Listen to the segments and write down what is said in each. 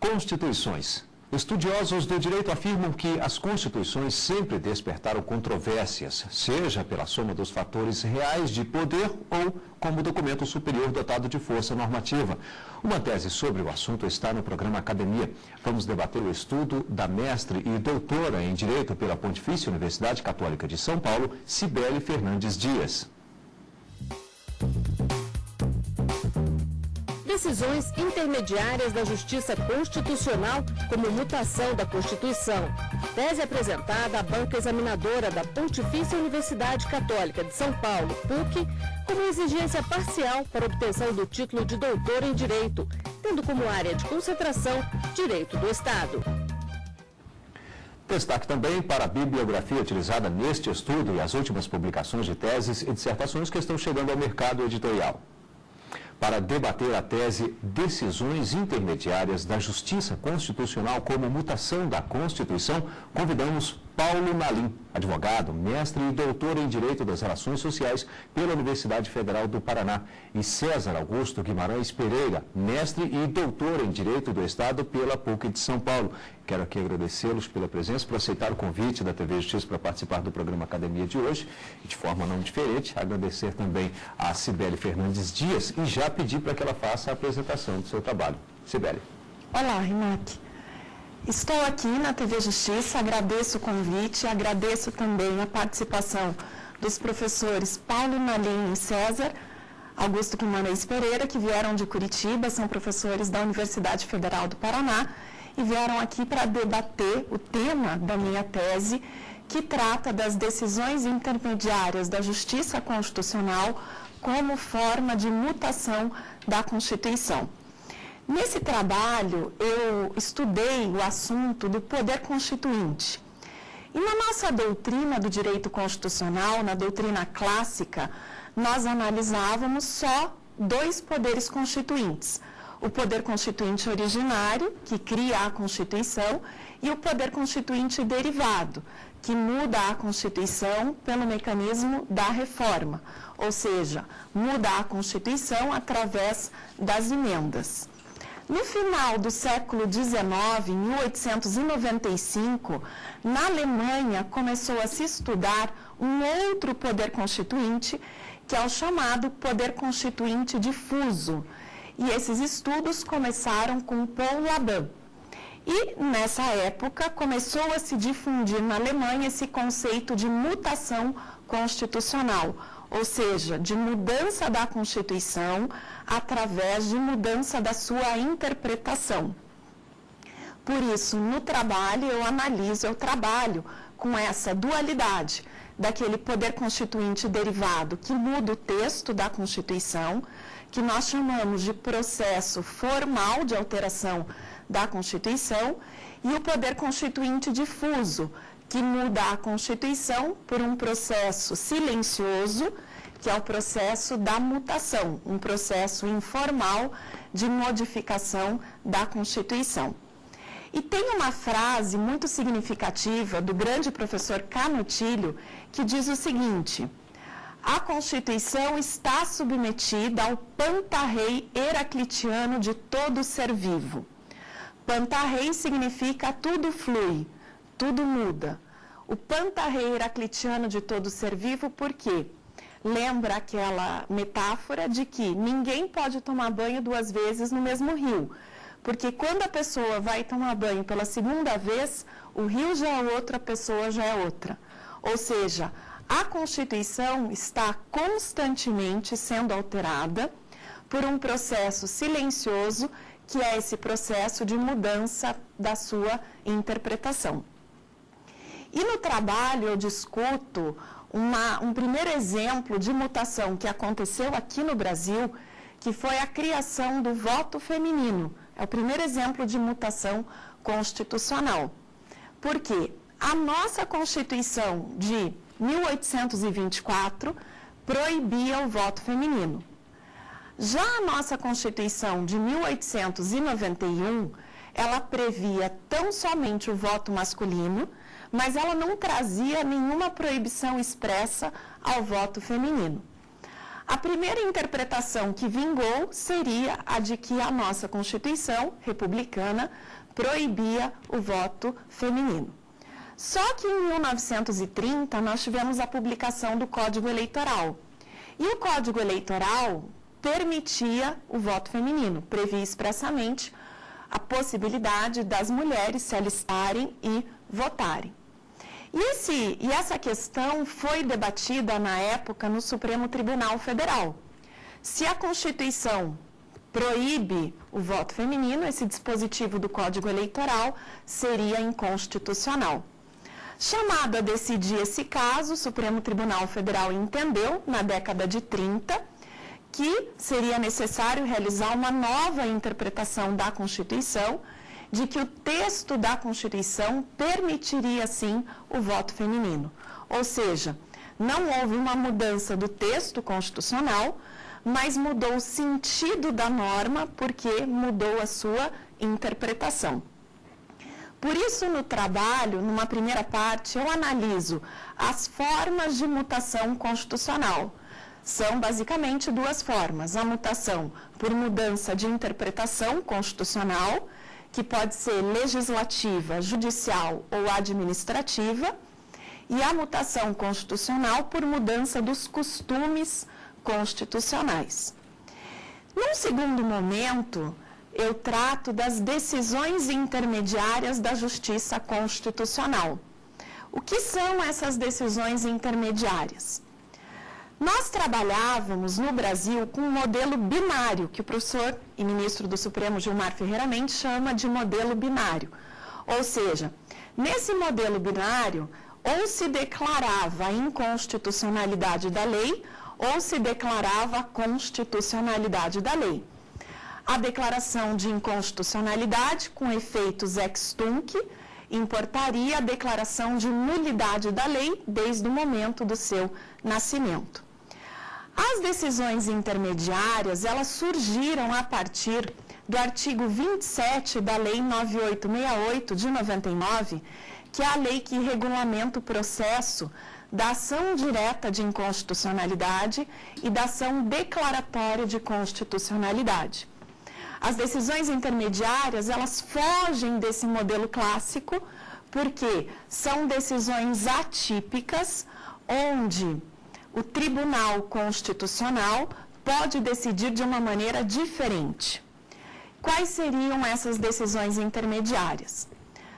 Constituições. Estudiosos do direito afirmam que as constituições sempre despertaram controvérsias, seja pela soma dos fatores reais de poder ou como documento superior dotado de força normativa. Uma tese sobre o assunto está no programa Academia. Vamos debater o estudo da mestre e doutora em Direito pela Pontifícia Universidade Católica de São Paulo, Cibele Fernandes Dias. Decisões intermediárias da Justiça Constitucional como mutação da Constituição. Tese apresentada à banca examinadora da Pontifícia Universidade Católica de São Paulo, PUC, como exigência parcial para obtenção do título de doutor em Direito, tendo como área de concentração Direito do Estado. Destaque também para a bibliografia utilizada neste estudo e as últimas publicações de teses e dissertações que estão chegando ao mercado editorial. Para debater a tese Decisões Intermediárias da Justiça Constitucional como mutação da Constituição, convidamos Paulo Nalim, advogado, mestre e doutor em Direito das Relações Sociais pela Universidade Federal do Paraná, e César Augusto Guimarães Pereira, mestre e doutor em Direito do Estado pela PUC de São Paulo. Quero aqui agradecê-los pela presença, por aceitar o convite da TV Justiça para participar do programa Academia de hoje. E de forma não diferente, agradecer também a Cibele Fernandes Dias e já pedir para que ela faça a apresentação do seu trabalho. Cibele. Olá, Rimac. Estou aqui na TV Justiça, agradeço o convite, agradeço também a participação dos professores Paulo Nalim e César Augusto Guimarães Pereira, que vieram de Curitiba, são professores da Universidade Federal do Paraná, e vieram aqui para debater o tema da minha tese, que trata das decisões intermediárias da Justiça Constitucional como forma de mutação da Constituição. Nesse trabalho, eu estudei o assunto do poder constituinte. E na nossa doutrina do direito constitucional, na doutrina clássica, nós analisávamos só dois poderes constituintes. O poder constituinte originário, que cria a Constituição, e o poder constituinte derivado, que muda a Constituição pelo mecanismo da reforma, ou seja, muda a Constituição através das emendas. No final do século XIX, em 1895, na Alemanha começou a se estudar um outro poder constituinte, que é o chamado poder constituinte difuso. E esses estudos começaram com Paul Laban. E, nessa época, começou a se difundir na Alemanha esse conceito de mutação constitucional, ou seja, de mudança da Constituição através de mudança da sua interpretação. Por isso, no trabalho, eu trabalho com essa dualidade daquele poder constituinte derivado que muda o texto da Constituição, que nós chamamos de processo formal de alteração da Constituição, e o poder constituinte difuso, que muda a Constituição por um processo silencioso, que é o processo da mutação, um processo informal de modificação da Constituição. E tem uma frase muito significativa do grande professor Canutilho, que diz o seguinte: a Constituição está submetida ao pantarrei heraclitiano de todo ser vivo. Pantarrei significa tudo flui, tudo muda. O pantarrei heraclitiano de todo ser vivo, por quê? Lembra aquela metáfora de que ninguém pode tomar banho duas vezes no mesmo rio, porque quando a pessoa vai tomar banho pela segunda vez, o rio já é outro, a pessoa já é outra. Ou seja, a Constituição está constantemente sendo alterada por um processo silencioso, que é esse processo de mudança da sua interpretação. E no trabalho eu discuto um primeiro exemplo de mutação que aconteceu aqui no Brasil, que foi a criação do voto feminino. É o primeiro exemplo de mutação constitucional. Porque a nossa Constituição de 1824 proibia o voto feminino. Já a nossa Constituição de 1891, ela previa tão somente o voto masculino, mas ela não trazia nenhuma proibição expressa ao voto feminino. A primeira interpretação que vingou seria a de que a nossa Constituição republicana proibia o voto feminino. Só que em 1930 nós tivemos a publicação do Código Eleitoral. E o Código Eleitoral permitia o voto feminino, previa expressamente a possibilidade das mulheres se alistarem e votarem. E essa questão foi debatida na época no Supremo Tribunal Federal. Se a Constituição proíbe o voto feminino, esse dispositivo do Código Eleitoral seria inconstitucional. Chamado a decidir esse caso, o Supremo Tribunal Federal entendeu, na década de 30, que seria necessário realizar uma nova interpretação da Constituição, de que o texto da Constituição permitiria, sim, o voto feminino. Ou seja, não houve uma mudança do texto constitucional, mas mudou o sentido da norma porque mudou a sua interpretação. Por isso, no trabalho, numa primeira parte, eu analiso as formas de mutação constitucional. São basicamente duas formas: a mutação por mudança de interpretação constitucional, que pode ser legislativa, judicial ou administrativa, e a mutação constitucional por mudança dos costumes constitucionais. Num segundo momento, eu trato das decisões intermediárias da Justiça Constitucional. O que são essas decisões intermediárias? Nós trabalhávamos no Brasil com um modelo binário, que o professor e ministro do Supremo Gilmar Ferreira Mendes chama de modelo binário. Ou seja, nesse modelo binário, ou se declarava a inconstitucionalidade da lei, ou se declarava a constitucionalidade da lei. A declaração de inconstitucionalidade, com efeitos ex tunc, importaria a declaração de nulidade da lei desde o momento do seu nascimento. As decisões intermediárias, elas surgiram a partir do artigo 27 da Lei 9868 de 99, que é a lei que regulamenta o processo da ação direta de inconstitucionalidade e da ação declaratória de constitucionalidade. As decisões intermediárias, elas fogem desse modelo clássico, porque são decisões atípicas, onde o Tribunal Constitucional pode decidir de uma maneira diferente. Quais seriam essas decisões intermediárias?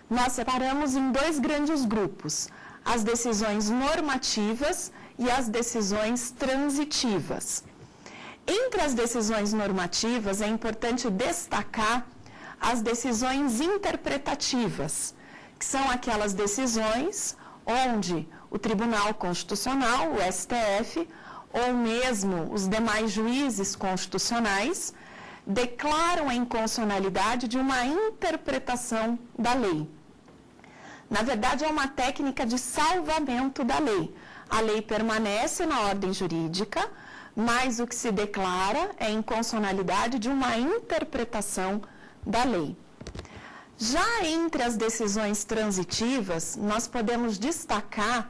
Nós separamos em dois grandes grupos: as decisões normativas e as decisões transitivas. Entre as decisões normativas, é importante destacar as decisões interpretativas, que são aquelas decisões onde o Tribunal Constitucional, o STF, ou mesmo os demais juízes constitucionais, declaram a inconstitucionalidade de uma interpretação da lei. Na verdade, é uma técnica de salvamento da lei. A lei permanece na ordem jurídica, mas o que se declara é a inconstitucionalidade de uma interpretação da lei. Já entre as decisões transitivas, nós podemos destacar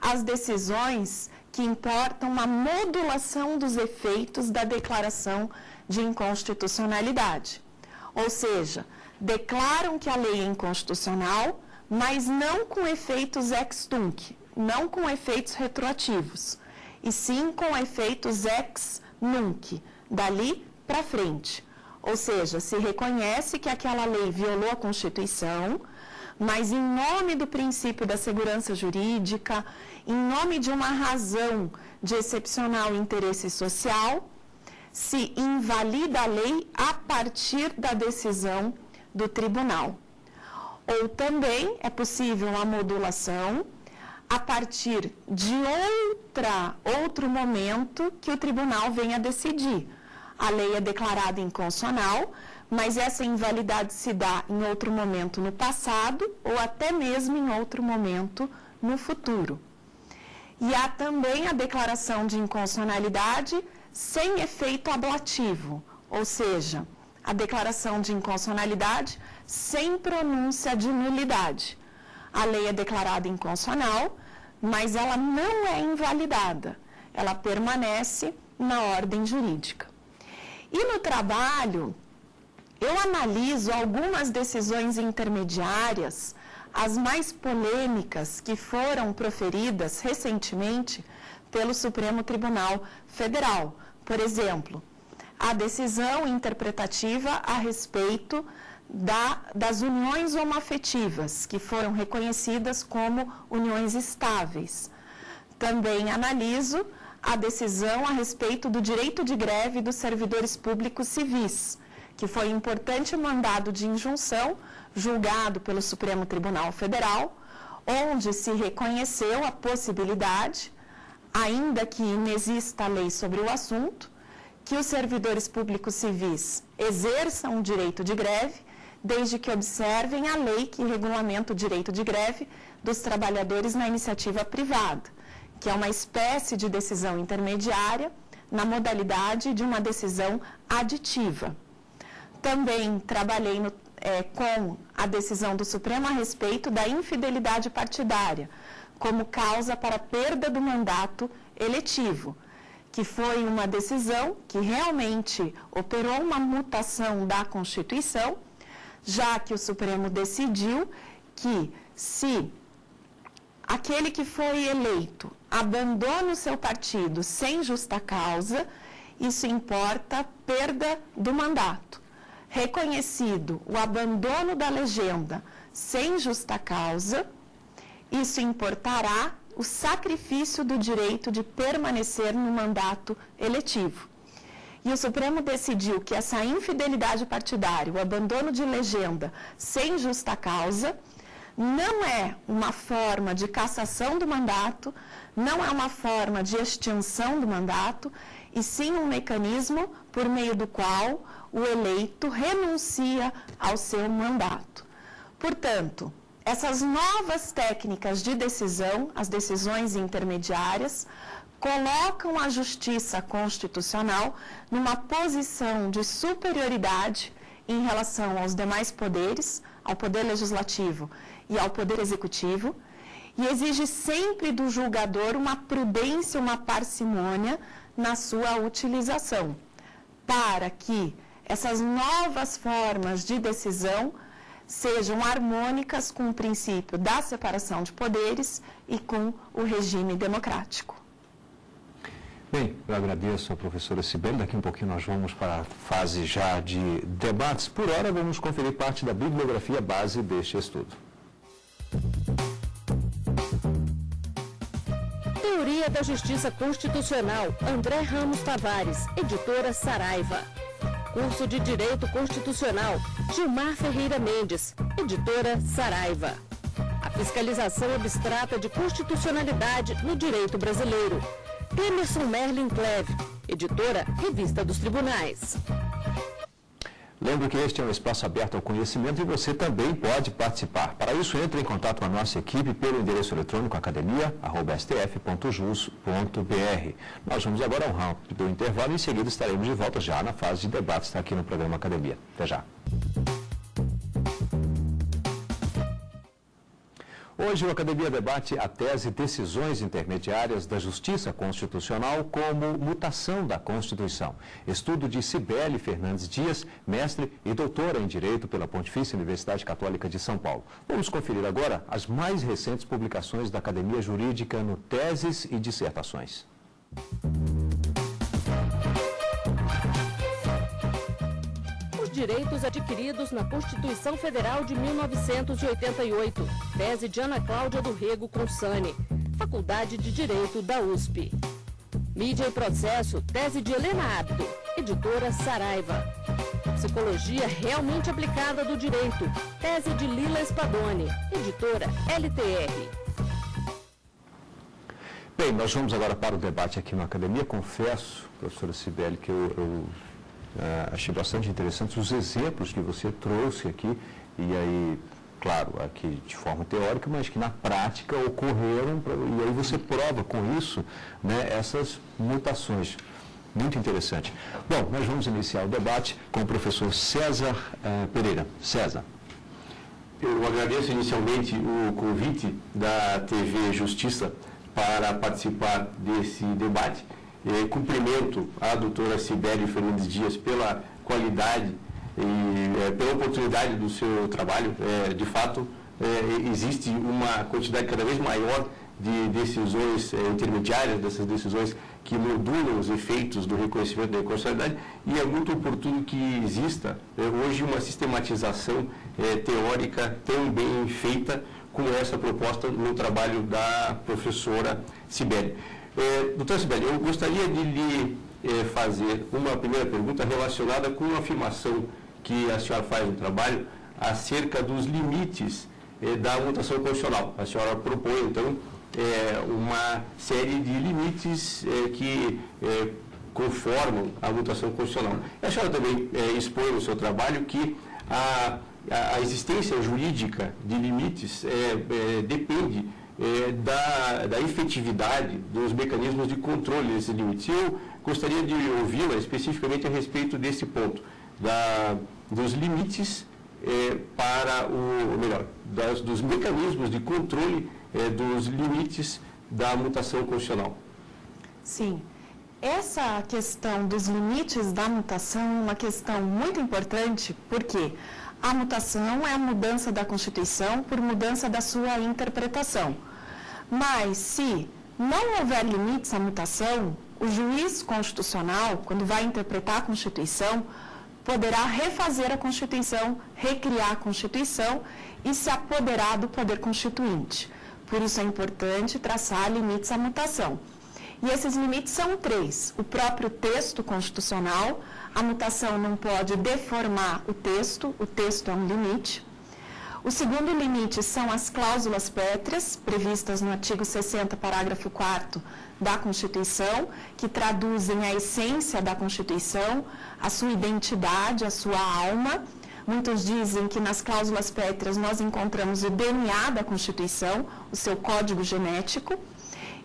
as decisões que importam uma modulação dos efeitos da declaração de inconstitucionalidade. Ou seja, declaram que a lei é inconstitucional, mas não com efeitos ex tunc, não com efeitos retroativos, e sim com efeitos ex nunc, dali para frente. Ou seja, se reconhece que aquela lei violou a Constituição, mas em nome do princípio da segurança jurídica, em nome de uma razão de excepcional interesse social, se invalida a lei a partir da decisão do tribunal. Ou também é possível a modulação a partir de outro momento que o tribunal venha decidir. A lei é declarada inconstitucional, mas essa invalidade se dá em outro momento no passado ou até mesmo em outro momento no futuro. E há também a declaração de inconstitucionalidade sem efeito ablativo, ou seja, a declaração de inconstitucionalidade sem pronúncia de nulidade. A lei é declarada inconstitucional, mas ela não é invalidada. Ela permanece na ordem jurídica. E no trabalho, eu analiso algumas decisões intermediárias, as mais polêmicas que foram proferidas recentemente pelo Supremo Tribunal Federal. Por exemplo, a decisão interpretativa a respeito das uniões homoafetivas, que foram reconhecidas como uniões estáveis. Também analiso a decisão a respeito do direito de greve dos servidores públicos civis, que foi um importante mandado de injunção julgado pelo Supremo Tribunal Federal, onde se reconheceu a possibilidade, ainda que inexista lei sobre o assunto, que os servidores públicos civis exerçam o direito de greve, desde que observem a lei que regulamenta o direito de greve dos trabalhadores na iniciativa privada, que é uma espécie de decisão intermediária na modalidade de uma decisão aditiva. Também trabalhei com a decisão do Supremo a respeito da infidelidade partidária, como causa para a perda do mandato eletivo, que foi uma decisão que realmente operou uma mutação da Constituição, já que o Supremo decidiu que, se aquele que foi eleito abandona o seu partido sem justa causa, isso importa perda do mandato. Reconhecido o abandono da legenda sem justa causa, isso importará o sacrifício do direito de permanecer no mandato eletivo. E o Supremo decidiu que essa infidelidade partidária, o abandono de legenda sem justa causa, não é uma forma de cassação do mandato, não é uma forma de extinção do mandato, e sim um mecanismo por meio do qual o eleito renuncia ao seu mandato. Portanto, essas novas técnicas de decisão, as decisões intermediárias, colocam a Justiça Constitucional numa posição de superioridade em relação aos demais poderes, ao Poder Legislativo e ao Poder Executivo, e exige sempre do julgador uma prudência, uma parcimônia na sua utilização, para que essas novas formas de decisão sejam harmônicas com o princípio da separação de poderes e com o regime democrático. Bem, eu agradeço a professora Cibele. Daqui um pouquinho nós vamos para a fase já de debates. Por hora, vamos conferir parte da bibliografia base deste estudo. Teoria da Justiça Constitucional, André Ramos Tavares, editora Saraiva. Curso de Direito Constitucional, Gilmar Ferreira Mendes, editora Saraiva. A fiscalização abstrata de constitucionalidade no direito brasileiro, Emerson Merlin Cleve, editora Revista dos Tribunais. Lembro que este é um espaço aberto ao conhecimento e você também pode participar. Para isso, entre em contato com a nossa equipe pelo endereço eletrônico academia@stf.jus.br. Nós vamos agora ao rápido intervalo e em seguida estaremos de volta já na fase de debates aqui no programa Academia. Até já. Hoje o Academia debate a tese Decisões Intermediárias da Justiça Constitucional como mutação da Constituição. Estudo de Cibele Fernandes Dias, mestre e doutora em Direito pela Pontifícia Universidade Católica de São Paulo. Vamos conferir agora as mais recentes publicações da Academia Jurídica no Teses e Dissertações. Direitos adquiridos na Constituição Federal de 1988. Tese de Ana Cláudia do Rego Consani, Faculdade de Direito da USP. Mídia e Processo, tese de Helena Abdo, editora Saraiva. Psicologia realmente aplicada do direito, tese de Lila Spadoni, editora LTR. Bem, nós vamos agora para o debate aqui na Academia. Confesso, professora Cibele, que eu achei bastante interessantes os exemplos que você trouxe aqui, e aí, claro, aqui de forma teórica, mas que na prática ocorreram, e aí você prova com isso, né, essas mutações. Muito interessante. Bom, nós vamos iniciar o debate com o professor César Pereira. César. Eu agradeço inicialmente o convite da TV Justiça para participar desse debate. cumprimento a doutora Cibele Fernandes Dias pela qualidade e pela oportunidade do seu trabalho. De fato, existe uma quantidade cada vez maior de decisões intermediárias, dessas decisões que modulam os efeitos do reconhecimento da inconstitucionalidade, e é muito oportuno que exista hoje uma sistematização teórica tão bem feita como essa proposta no trabalho da professora Cibele. Doutora Cibele, eu gostaria de lhe fazer uma primeira pergunta relacionada com uma afirmação que a senhora faz no trabalho acerca dos limites da mutação constitucional. A senhora propõe, então, uma série de limites que conformam a mutação constitucional. A senhora também expõe no seu trabalho que a existência jurídica de limites depende da efetividade dos mecanismos de controle desses limites. Eu gostaria de ouvi-la especificamente a respeito desse ponto, dos limites dos mecanismos de controle dos limites da mutação constitucional. Sim. Essa questão dos limites da mutação é uma questão muito importante, porque a mutação é a mudança da Constituição por mudança da sua interpretação. Mas, se não houver limites à mutação, o juiz constitucional, quando vai interpretar a Constituição, poderá refazer a Constituição, recriar a Constituição e se apoderar do poder constituinte. Por isso é importante traçar limites à mutação. E esses limites são 3. O próprio texto constitucional, a mutação não pode deformar o texto é um limite. O segundo limite são as cláusulas pétreas, previstas no artigo 60, parágrafo 4º da Constituição, que traduzem a essência da Constituição, a sua identidade, a sua alma. Muitos dizem que nas cláusulas pétreas nós encontramos o DNA da Constituição, o seu código genético,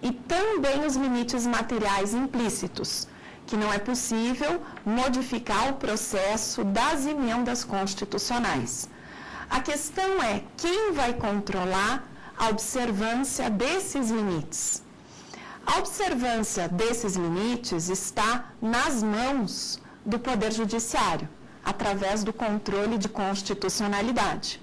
e também os limites materiais implícitos, que não é possível modificar o processo das emendas constitucionais. A questão é quem vai controlar a observância desses limites. A observância desses limites está nas mãos do Poder Judiciário, através do controle de constitucionalidade.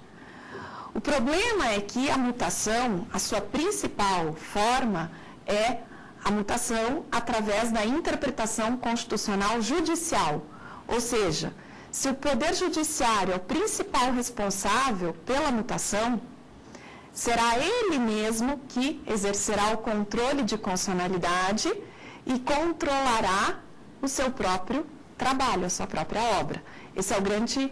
O problema é que a mutação, a sua principal forma é a mutação através da interpretação constitucional judicial, ou seja, se o Poder Judiciário é o principal responsável pela mutação, será ele mesmo que exercerá o controle de constitucionalidade e controlará o seu próprio trabalho, a sua própria obra. Esse é o grande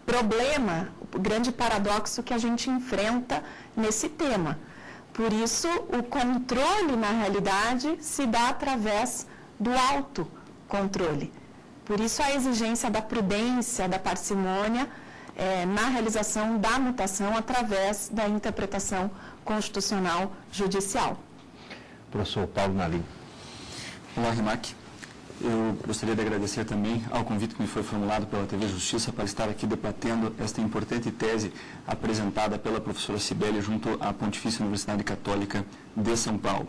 problema, o grande paradoxo que a gente enfrenta nesse tema. Por isso, o controle, na realidade, se dá através do autocontrole. Por isso, a exigência da prudência, da parcimônia, na realização da mutação através da interpretação constitucional judicial. Professor Paulo Nalim. Olá, Rimac. Eu gostaria de agradecer também ao convite que me foi formulado pela TV Justiça para estar aqui debatendo esta importante tese apresentada pela professora Cibele junto à Pontifícia Universidade Católica de São Paulo.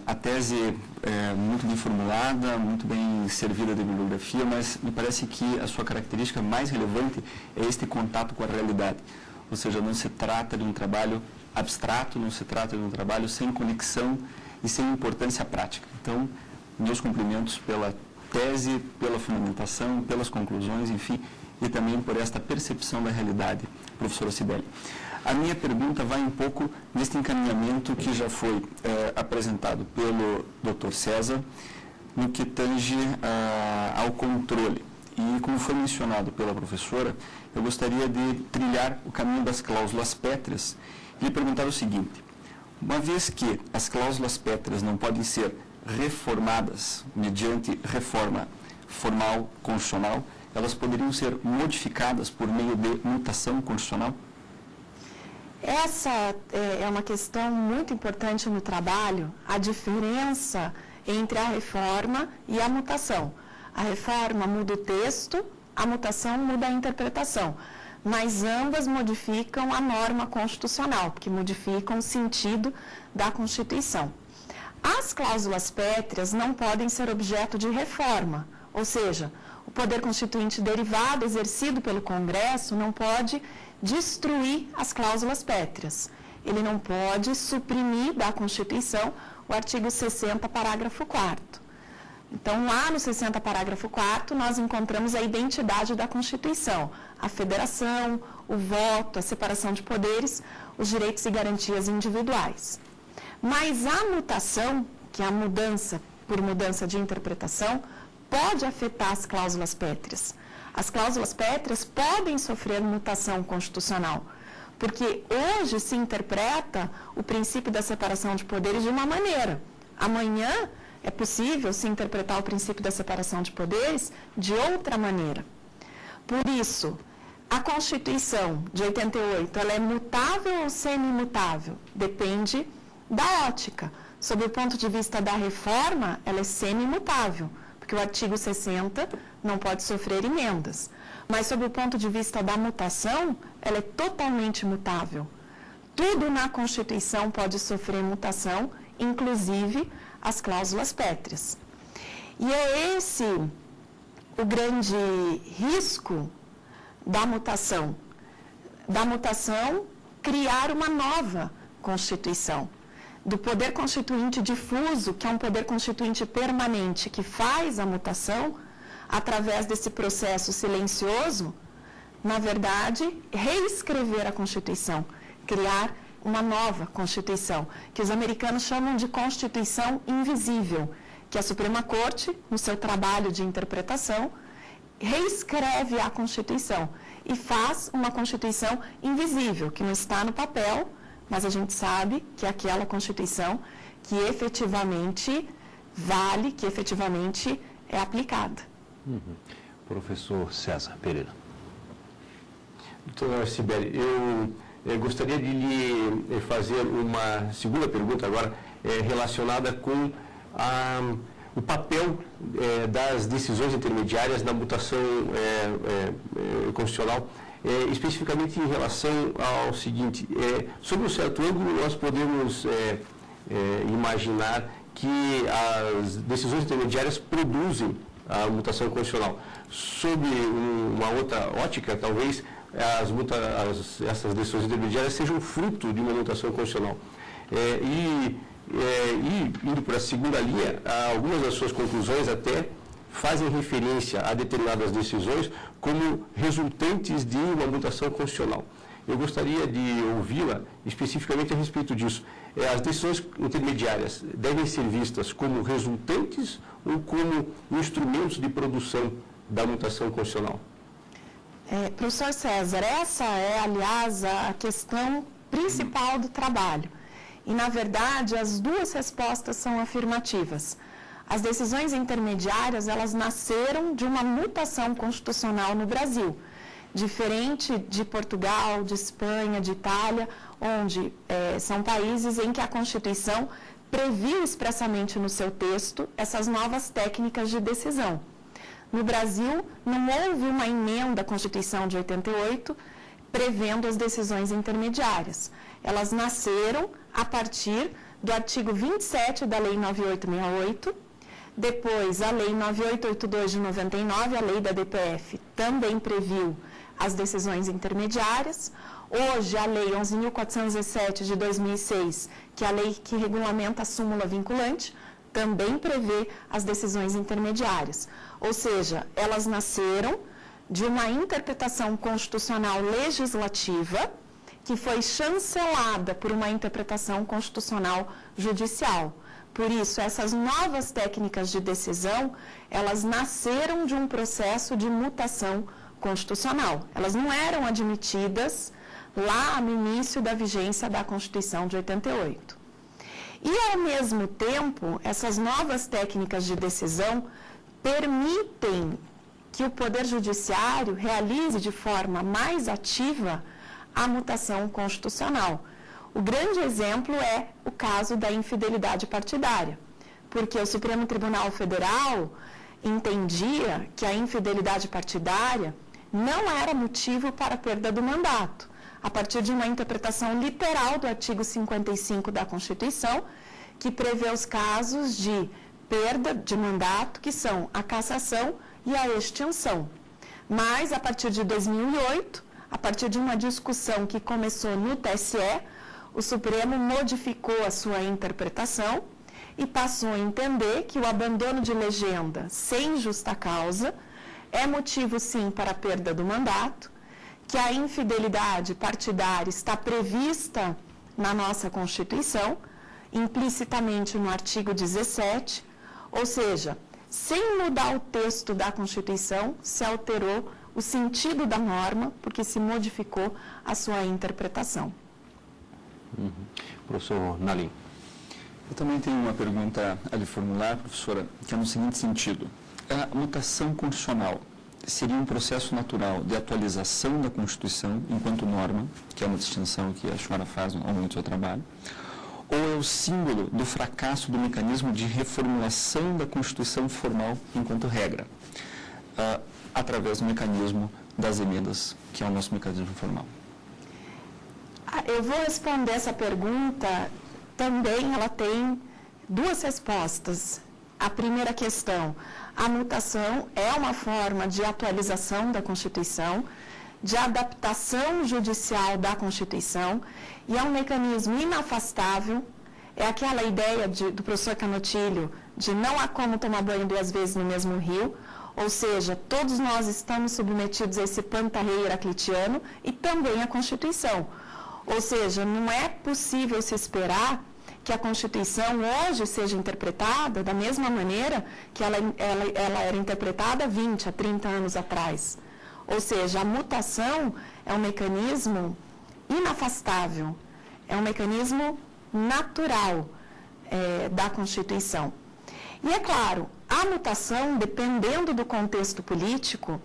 A tese é muito bem formulada, muito bem servida de bibliografia, mas me parece que a sua característica mais relevante é este contato com a realidade. Ou seja, não se trata de um trabalho abstrato, não se trata de um trabalho sem conexão e sem importância prática. Então, meus cumprimentos pela tese, pela fundamentação, pelas conclusões, enfim, e também por esta percepção da realidade, professora Cibele. A minha pergunta vai um pouco neste encaminhamento que já foi apresentado pelo Dr. César, no que tange ao controle. E como foi mencionado pela professora, eu gostaria de trilhar o caminho das cláusulas pétreas e lhe perguntar o seguinte: uma vez que as cláusulas pétreas não podem ser reformadas mediante reforma formal constitucional, elas poderiam ser modificadas por meio de mutação constitucional? Essa é uma questão muito importante no trabalho, a diferença entre a reforma e a mutação. A reforma muda o texto, a mutação muda a interpretação, mas ambas modificam a norma constitucional, porque modificam o sentido da Constituição. As cláusulas pétreas não podem ser objeto de reforma, ou seja, o poder constituinte derivado exercido pelo Congresso não pode destruir as cláusulas pétreas. Ele não pode suprimir da Constituição o artigo 60, parágrafo 4º. Então, lá no 60, parágrafo 4º, nós encontramos a identidade da Constituição, a federação, o voto, a separação de poderes, os direitos e garantias individuais. Mas a mutação, que é a mudança por mudança de interpretação, pode afetar as cláusulas pétreas. As cláusulas pétreas podem sofrer mutação constitucional, porque hoje se interpreta o princípio da separação de poderes de uma maneira. Amanhã é possível se interpretar o princípio da separação de poderes de outra maneira. Por isso, a Constituição de 88, ela é mutável ou semi-mutável? Depende da ótica. Sob o ponto de vista da reforma, ela é semi-mutável, porque o artigo 60 não pode sofrer emendas. Mas sob o ponto de vista da mutação, ela é totalmente mutável. Tudo na Constituição pode sofrer mutação, inclusive as cláusulas pétreas. E é esse o grande risco da mutação criar uma nova Constituição. Do poder constituinte difuso, que é um poder constituinte permanente, que faz a mutação, através desse processo silencioso, na verdade, reescrever a Constituição, criar uma nova Constituição, que os americanos chamam de Constituição invisível, que a Suprema Corte, no seu trabalho de interpretação, reescreve a Constituição e faz uma Constituição invisível, que não está no papel, mas a gente sabe que é aquela Constituição que efetivamente vale, que efetivamente é aplicada. Professor César Pereira. Doutora Cibele, eu gostaria de lhe fazer uma segunda pergunta agora, relacionada com o papel das decisões intermediárias na mutação constitucional, especificamente em relação ao seguinte: sob um certo ângulo, nós podemos imaginar que as decisões intermediárias produzem a mutação constitucional. Sob uma outra ótica, talvez essas decisões intermediárias sejam fruto de uma mutação constitucional. Indo para a segunda linha, algumas das suas conclusões até fazem referência a determinadas decisões como resultantes de uma mutação constitucional. Eu gostaria de ouvi-la especificamente a respeito disso. As decisões intermediárias devem ser vistas como resultantes ou como instrumentos de produção da mutação constitucional? Professor César, essa é, aliás, a questão principal do trabalho. E, na verdade, as duas respostas são afirmativas. As decisões intermediárias, elas nasceram de uma mutação constitucional no Brasil, diferente de Portugal, de Espanha, de Itália, onde são países em que a Constituição previu expressamente no seu texto essas novas técnicas de decisão. No Brasil, não houve uma emenda à Constituição de 88 prevendo as decisões intermediárias. Elas nasceram a partir do artigo 27 da Lei 9868, depois a Lei 9882 de 99, a Lei da DPF, também previu as decisões intermediárias. Hoje, a Lei 11.417 de 2006, que é a lei que regulamenta a súmula vinculante, também prevê as decisões intermediárias. Ou seja, elas nasceram de uma interpretação constitucional legislativa que foi chancelada por uma interpretação constitucional judicial. Por isso, essas novas técnicas de decisão, elas nasceram de um processo de mutação constitucional. Elas não eram admitidas lá no início da vigência da Constituição de 88. E, ao mesmo tempo, essas novas técnicas de decisão permitem que o Poder Judiciário realize de forma mais ativa a mutação constitucional. O grande exemplo é o caso da infidelidade partidária, porque o Supremo Tribunal Federal entendia que a infidelidade partidária não era motivo para a perda do mandato, a partir de uma interpretação literal do artigo 55 da Constituição, que prevê os casos de perda de mandato, que são a cassação e a extinção. Mas, a partir de 2008, a partir de uma discussão que começou no TSE, o Supremo modificou a sua interpretação e passou a entender que o abandono de legenda sem justa causa é motivo, sim, para a perda do mandato, que a infidelidade partidária está prevista na nossa Constituição, implicitamente no artigo 17, ou seja, sem mudar o texto da Constituição, se alterou o sentido da norma, porque se modificou a sua interpretação. Professor Nalim. Eu também tenho uma pergunta a lhe formular, professora, que é no seguinte sentido. A mutação constitucional seria um processo natural de atualização da Constituição enquanto norma, que é uma distinção que a senhora faz ao longo do seu trabalho, ou é o símbolo do fracasso do mecanismo de reformulação da Constituição formal enquanto regra, através do mecanismo das emendas, que é o nosso mecanismo formal? Eu vou responder essa pergunta, também ela tem duas respostas. A primeira questão, a mutação é uma forma de atualização da Constituição, de adaptação judicial da Constituição, e é um mecanismo inafastável. É aquela ideia do professor Canotilho de não há como tomar banho 2 vezes no mesmo rio, ou seja, todos nós estamos submetidos a esse pantarreio heraclitiano e também a Constituição. Ou seja, não é possível se esperar que a Constituição hoje seja interpretada da mesma maneira que ela era interpretada há 20, a 30 anos atrás. Ou seja, a mutação é um mecanismo inafastável, é um mecanismo natural da Constituição. E é claro, a mutação, dependendo do contexto político,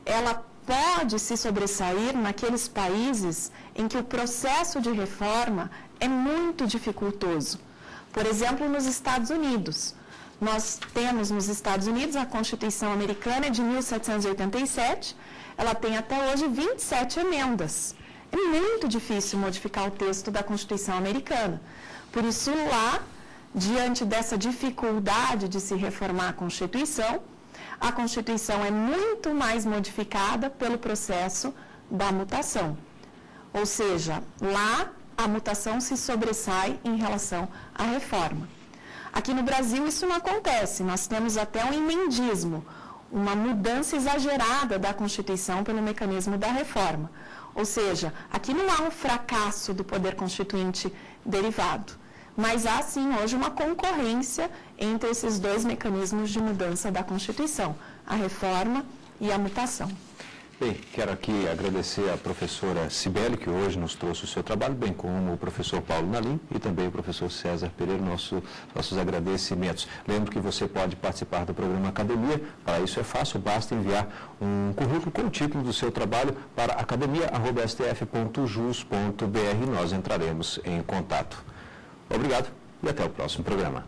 ela pode se sobressair naqueles países em que o processo de reforma é muito dificultoso. Por exemplo, nos Estados Unidos. Nós temos nos Estados Unidos a Constituição Americana de 1787, ela tem até hoje 27 emendas. É muito difícil modificar o texto da Constituição Americana. Por isso, lá, diante dessa dificuldade de se reformar a Constituição é muito mais modificada pelo processo da mutação. Ou seja, lá a mutação se sobressai em relação à reforma. Aqui no Brasil isso não acontece, nós temos até um emendismo, uma mudança exagerada da Constituição pelo mecanismo da reforma. Ou seja, aqui não há um fracasso do poder constituinte derivado, mas há sim hoje uma concorrência entre esses dois mecanismos de mudança da Constituição, a reforma e a mutação. Bem, quero aqui agradecer a professora Cibele, que hoje nos trouxe o seu trabalho, bem como o professor Paulo Nalim e também o professor César Pereira, nossos agradecimentos. Lembro que você pode participar do programa Academia, para isso é fácil, basta enviar um currículo com o título do seu trabalho para academia@stf.jus.br e nós entraremos em contato. Obrigado e até o próximo programa.